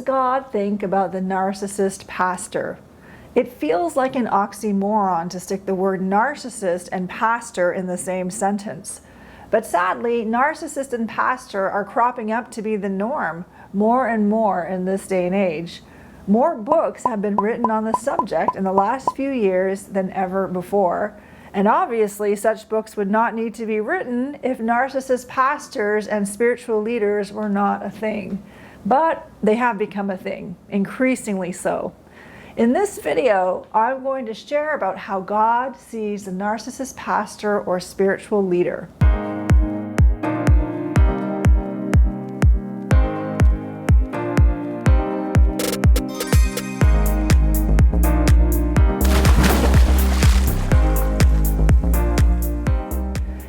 does God think about the narcissist pastor? It feels like an oxymoron to stick the word narcissist and pastor in the same sentence. But sadly, narcissist and pastor are cropping up to be the norm more and more in this day and age. More books have been written on the subject in the last few years than ever before. And obviously, such books would not need to be written if narcissist pastors and spiritual leaders were not a thing. But they have become a thing, increasingly so. In this video, I'm going to share about how God sees the narcissist pastor or spiritual leader.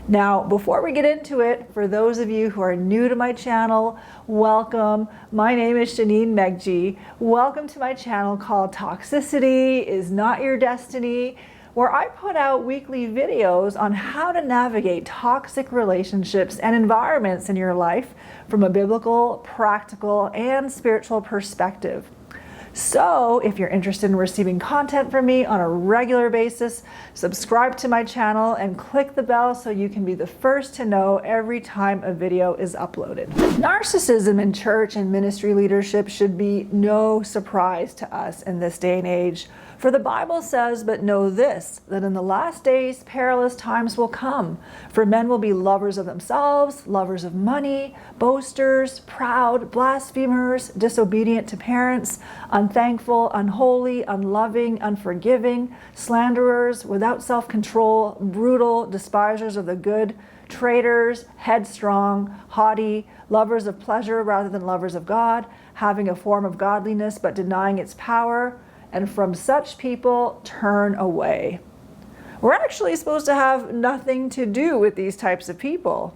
Now, before we get into it, for those of you who are new to my channel, welcome. My name is Shaneen Megji. Welcome to my channel called Toxicity is Not Your Destiny, where I put out weekly videos on how to navigate toxic relationships and environments in your life from a biblical, practical, and spiritual perspective. So if you're interested in receiving content from me on a regular basis, subscribe to my channel and click the bell so you can be the first to know every time a video is uploaded. Narcissism in church and ministry leadership should be no surprise to us in this day and age. For the Bible says, "But know this, that in the last days perilous times will come. For men will be lovers of themselves, lovers of money, boasters, proud, blasphemers, disobedient to parents, unthankful, unholy, unloving, unforgiving, slanderers, without self-control, brutal, despisers of the good, traitors, headstrong, haughty, lovers of pleasure rather than lovers of God, having a form of godliness but denying its power. And from such people turn away." We're actually supposed to have nothing to do with these types of people.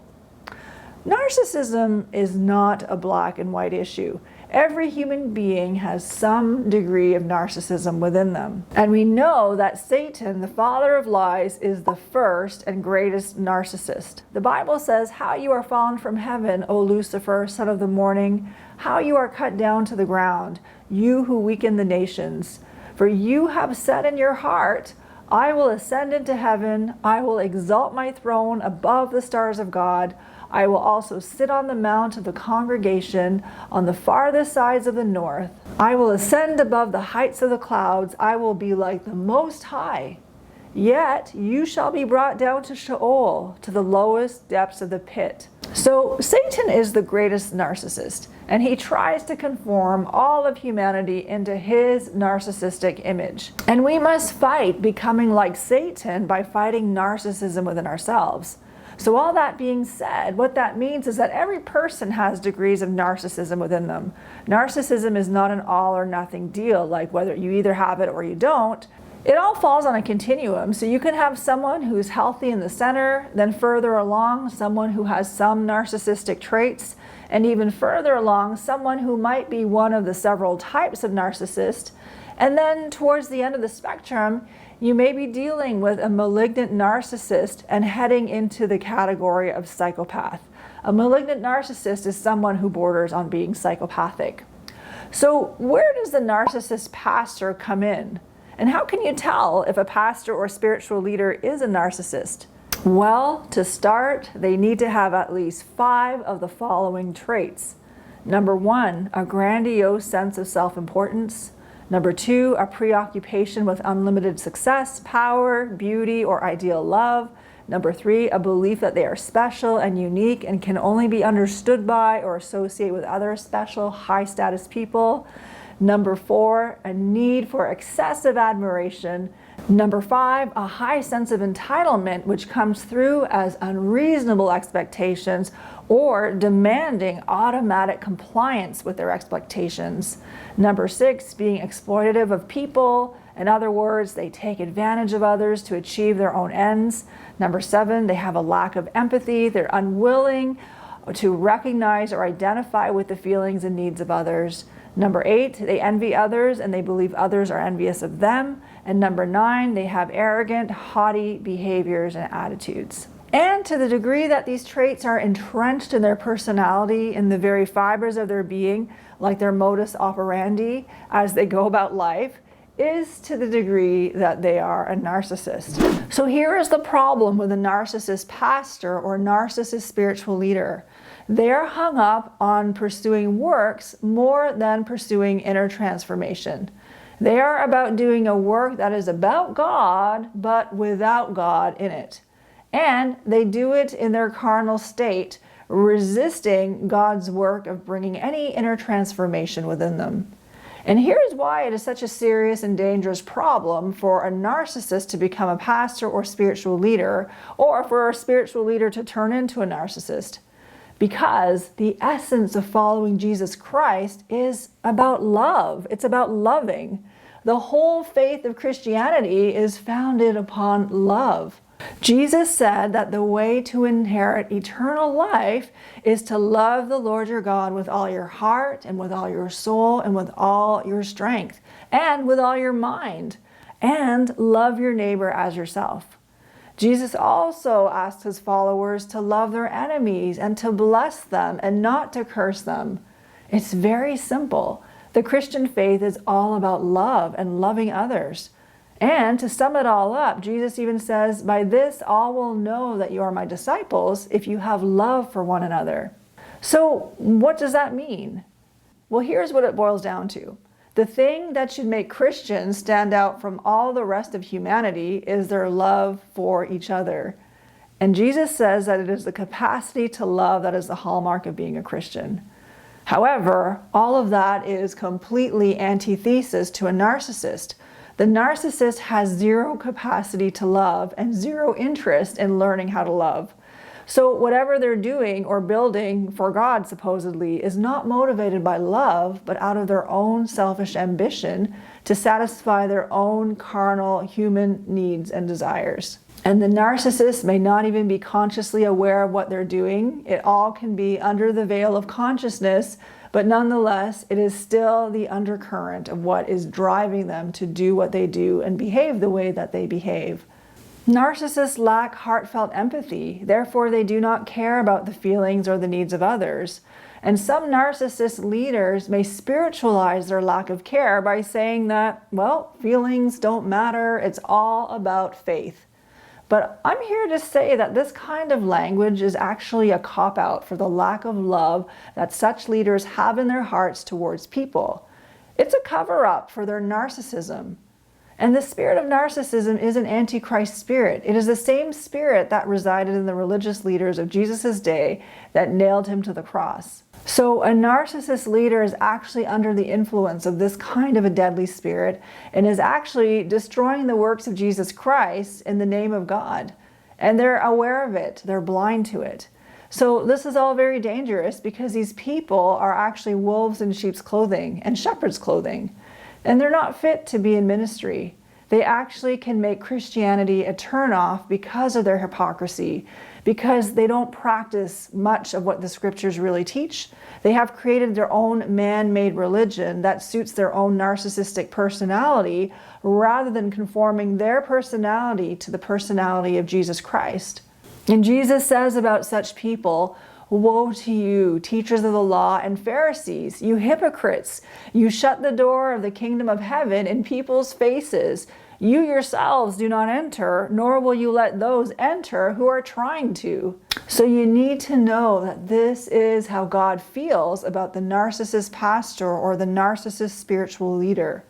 Narcissism is not a black and white issue. Every human being has some degree of narcissism within them. And we know that Satan, the father of lies, is the first and greatest narcissist. The Bible says, "How you are fallen from heaven, O Lucifer, son of the morning, how you are cut down to the ground, you who weaken the nations. For you have said in your heart, I will ascend into heaven, I will exalt my throne above the stars of God. I will also sit on the mount of the congregation on the farthest sides of the north. I will ascend above the heights of the clouds. I will be like the Most High. Yet you shall be brought down to Sheol, to the lowest depths of the pit." So Satan is the greatest narcissist, and he tries to conform all of humanity into his narcissistic image. And we must fight becoming like Satan by fighting narcissism within ourselves. So all that being said, what that means is that every person has degrees of narcissism within them. Narcissism is not an all or nothing deal, like whether you either have it or you don't. It all falls on a continuum, so you can have someone who's healthy in the center, then further along, someone who has some narcissistic traits, and even further along, someone who might be one of the several types of narcissist. And then towards the end of the spectrum, you may be dealing with a malignant narcissist and heading into the category of psychopath. A malignant narcissist is someone who borders on being psychopathic. So where does the narcissist pastor come in? And how can you tell if a pastor or spiritual leader is a narcissist? Well, to start, they need to have at least 5 of the following traits. Number 1, a grandiose sense of self-importance. Number 2, a preoccupation with unlimited success, power, beauty, or ideal love. Number 3, a belief that they are special and unique and can only be understood by or associate with other special, high-status people. Number 4, a need for excessive admiration. Number 5, a high sense of entitlement, which comes through as unreasonable expectations or demanding automatic compliance with their expectations. Number 6, being exploitative of people. In other words, they take advantage of others to achieve their own ends. Number 7, they have a lack of empathy. They're unwilling to recognize or identify with the feelings and needs of others. Number 8, they envy others and they believe others are envious of them. And number 9, they have arrogant, haughty behaviors and attitudes. And to the degree that these traits are entrenched in their personality, in the very fibers of their being, like their modus operandi as they go about life, is to the degree that they are a narcissist. So here is the problem with a narcissist pastor or narcissist spiritual leader. They are hung up on pursuing works more than pursuing inner transformation. They are about doing a work that is about God, but without God in it. And they do it in their carnal state, resisting God's work of bringing any inner transformation within them. And here's why it is such a serious and dangerous problem for a narcissist to become a pastor or spiritual leader, or for a spiritual leader to turn into a narcissist. Because the essence of following Jesus Christ is about love. It's about loving. The whole faith of Christianity is founded upon love. Jesus said that the way to inherit eternal life is to love the Lord your God with all your heart and with all your soul and with all your strength and with all your mind, and love your neighbor as yourself. Jesus also asked his followers to love their enemies and to bless them and not to curse them. It's very simple. The Christian faith is all about love and loving others. And to sum it all up, Jesus even says, "By this all will know that you are my disciples if you have love for one another." So what does that mean? Well, here's what it boils down to. The thing that should make Christians stand out from all the rest of humanity is their love for each other. And Jesus says that it is the capacity to love that is the hallmark of being a Christian. However, all of that is completely antithesis to a narcissist. The narcissist has zero capacity to love and zero interest in learning how to love. So whatever they're doing or building for God, supposedly, is not motivated by love, but out of their own selfish ambition to satisfy their own carnal human needs and desires. And the narcissist may not even be consciously aware of what they're doing. It all can be under the veil of consciousness, but nonetheless, it is still the undercurrent of what is driving them to do what they do and behave the way that they behave. Narcissists lack heartfelt empathy, therefore they do not care about the feelings or the needs of others. And some narcissist leaders may spiritualize their lack of care by saying that, well, feelings don't matter, it's all about faith. But I'm here to say that this kind of language is actually a cop-out for the lack of love that such leaders have in their hearts towards people. It's a cover-up for their narcissism. And the spirit of narcissism is an antichrist spirit. It is the same spirit that resided in the religious leaders of Jesus' day that nailed him to the cross. So a narcissist leader is actually under the influence of this kind of a deadly spirit and is actually destroying the works of Jesus Christ in the name of God. And they're aware of it. They're blind to it. So this is all very dangerous because these people are actually wolves in sheep's clothing and shepherd's clothing. And they're not fit to be in ministry. They actually can make Christianity a turnoff because of their hypocrisy, because they don't practice much of what the scriptures really teach. They have created their own man-made religion that suits their own narcissistic personality rather than conforming their personality to the personality of Jesus Christ. And Jesus says about such people, "Woe to you, teachers of the law and Pharisees, you hypocrites! You shut the door of the kingdom of heaven in people's faces. You yourselves do not enter, nor will you let those enter who are trying to." So you need to know that this is how God feels about the narcissist pastor or the narcissist spiritual leader.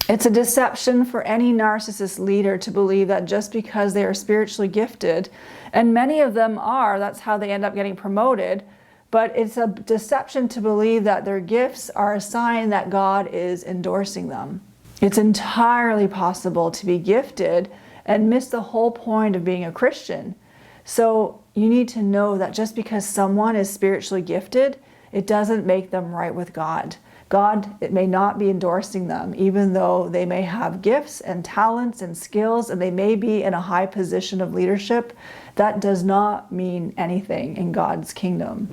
It's a deception for any narcissist leader to believe that just because they are spiritually gifted, and many of them are, that's how they end up getting promoted, but it's a deception to believe that their gifts are a sign that God is endorsing them. It's entirely possible to be gifted and miss the whole point of being a Christian. So you need to know that just because someone is spiritually gifted, it doesn't make them right with God. God, it may not be endorsing them, even though they may have gifts and talents and skills, and they may be in a high position of leadership. That does not mean anything in God's kingdom.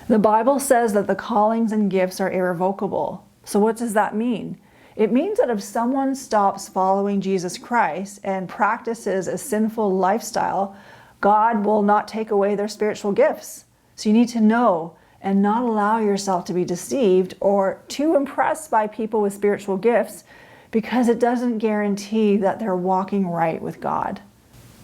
The Bible says that the callings and gifts are irrevocable. So what does that mean? It means that if someone stops following Jesus Christ and practices a sinful lifestyle, God will not take away their spiritual gifts. So you need to know and not allow yourself to be deceived or too impressed by people with spiritual gifts, because it doesn't guarantee that they're walking right with God.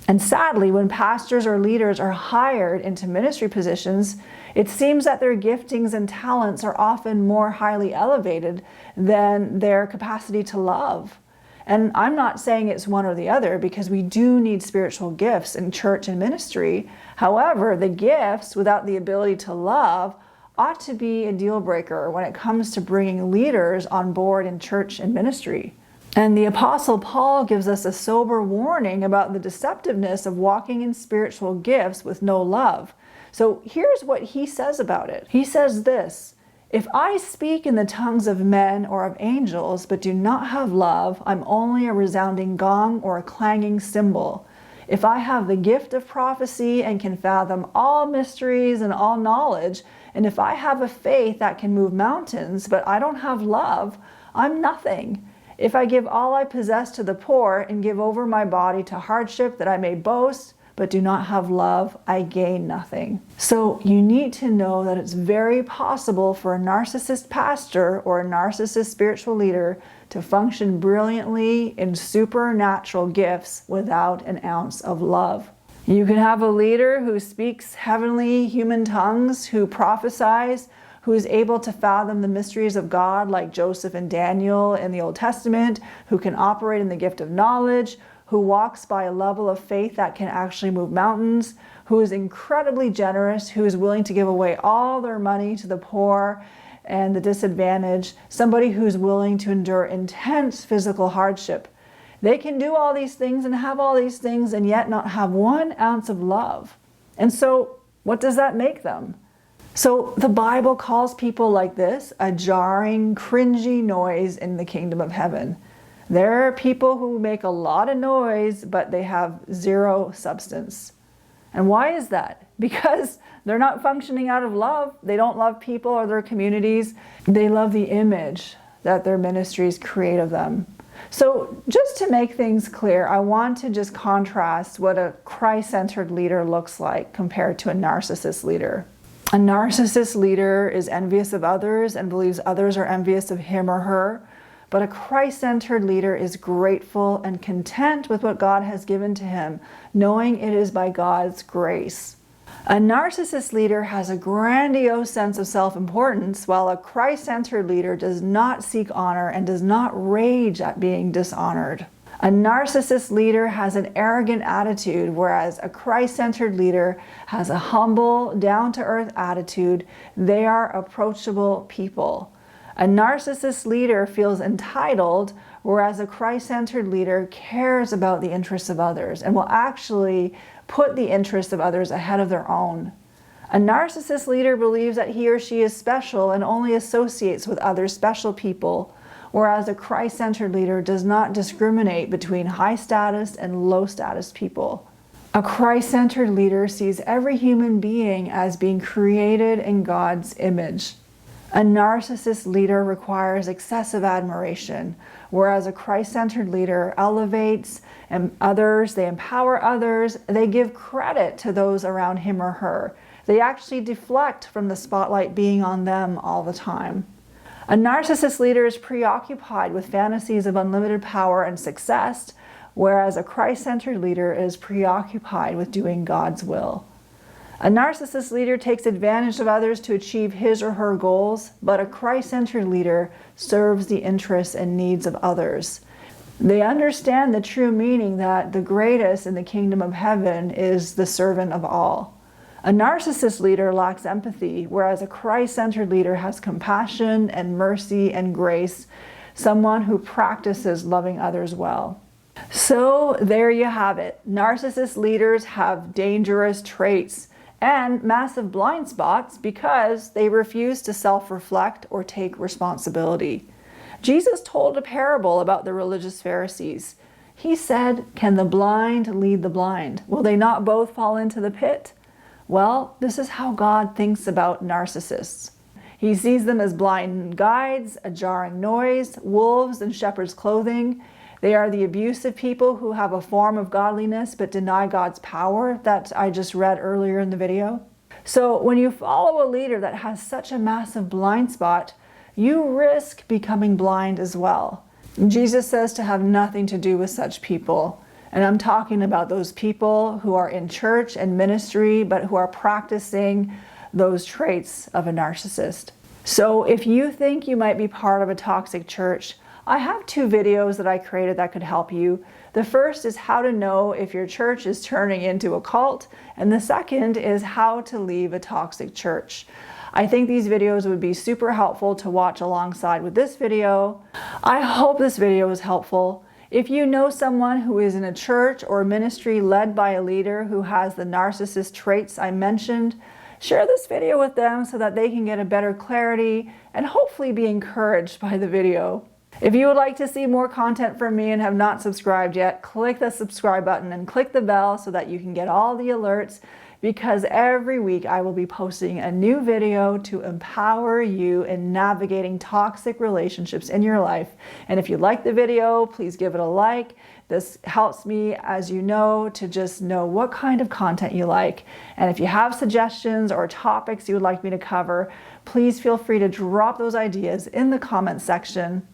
And sadly, when pastors or leaders are hired into ministry positions, it seems that their giftings and talents are often more highly elevated than their capacity to love. And I'm not saying it's one or the other, because we do need spiritual gifts in church and ministry. However, the gifts without the ability to love ought to be a deal breaker when it comes to bringing leaders on board in church and ministry. And the Apostle Paul gives us a sober warning about the deceptiveness of walking in spiritual gifts with no love. So here's what he says about it. He says this: "If I speak in the tongues of men or of angels, but do not have love, I'm only a resounding gong or a clanging cymbal. If I have the gift of prophecy and can fathom all mysteries and all knowledge, and if I have a faith that can move mountains, but I don't have love, I'm nothing. If I give all I possess to the poor and give over my body to hardship that I may boast, but do not have love, I gain nothing." So you need to know that it's very possible for a narcissist pastor or a narcissist spiritual leader to function brilliantly in supernatural gifts without an ounce of love. You can have a leader who speaks heavenly human tongues, who prophesies, who is able to fathom the mysteries of God like Joseph and Daniel in the Old Testament, who can operate in the gift of knowledge, who walks by a level of faith that can actually move mountains, who is incredibly generous, who is willing to give away all their money to the poor and the disadvantaged, somebody who's willing to endure intense physical hardship. They can do all these things and have all these things and yet not have 1 ounce of love. And so what does that make them? So the Bible calls people like this a jarring, cringy noise in the kingdom of heaven. There are people who make a lot of noise, but they have zero substance. And why is that? Because they're not functioning out of love. They don't love people or their communities. They love the image that their ministries create of them. So just to make things clear, I want to just contrast what a Christ-centered leader looks like compared to a narcissist leader. A narcissist leader is envious of others and believes others are envious of him or her. But a Christ-centered leader is grateful and content with what God has given to him, knowing it is by God's grace. A narcissist leader has a grandiose sense of self-importance, while a Christ-centered leader does not seek honor and does not rage at being dishonored. A narcissist leader has an arrogant attitude, whereas a Christ-centered leader has a humble, down-to-earth attitude. They are approachable people. A narcissist leader feels entitled, whereas a Christ-centered leader cares about the interests of others and will actually put the interests of others ahead of their own. A narcissist leader believes that he or she is special and only associates with other special people, whereas a Christ-centered leader does not discriminate between high status and low status people. A Christ-centered leader sees every human being as being created in God's image. A narcissist leader requires excessive admiration, whereas a Christ-centered leader elevates others, they empower others, they give credit to those around him or her. They actually deflect from the spotlight being on them all the time. A narcissist leader is preoccupied with fantasies of unlimited power and success, whereas a Christ-centered leader is preoccupied with doing God's will. A narcissist leader takes advantage of others to achieve his or her goals, but a Christ-centered leader serves the interests and needs of others. They understand the true meaning that the greatest in the kingdom of heaven is the servant of all. A narcissist leader lacks empathy, whereas a Christ-centered leader has compassion and mercy and grace, someone who practices loving others well. So there you have it. Narcissist leaders have dangerous traits and massive blind spots because they refuse to self-reflect or take responsibility. Jesus told a parable about the religious Pharisees. He said, "Can the blind lead the blind? Will they not both fall into the pit?" Well, this is how God thinks about narcissists. He sees them as blind guides, a jarring noise, wolves in shepherd's clothing. They are the abusive people who have a form of godliness but deny God's power that I just read earlier in the video. So when you follow a leader that has such a massive blind spot, you risk becoming blind as well. Jesus says to have nothing to do with such people. And I'm talking about those people who are in church and ministry, but who are practicing those traits of a narcissist. So if you think you might be part of a toxic church, I have 2 videos that I created that could help you. The first is how to know if your church is turning into a cult, and the second is how to leave a toxic church. I think these videos would be super helpful to watch alongside with this video. I hope this video is helpful. If you know someone who is in a church or ministry led by a leader who has the narcissist traits I mentioned, share this video with them so that they can get a better clarity and hopefully be encouraged by the video. If you would like to see more content from me and have not subscribed yet, click the subscribe button and click the bell so that you can get all the alerts, because every week I will be posting a new video to empower you in navigating toxic relationships in your life. And if you like the video, please give it a like. This helps me, as you know, to just know what kind of content you like. And if you have suggestions or topics you would like me to cover, please feel free to drop those ideas in the comment section.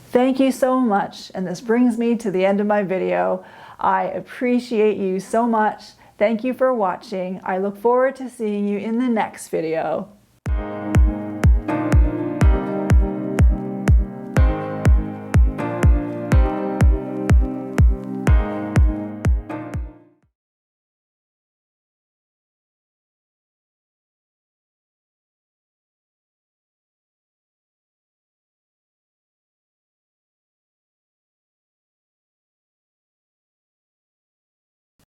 Thank you so much, and this brings me to the end of my video. I appreciate you so much. Thank you for watching. I look forward to seeing you in the next video.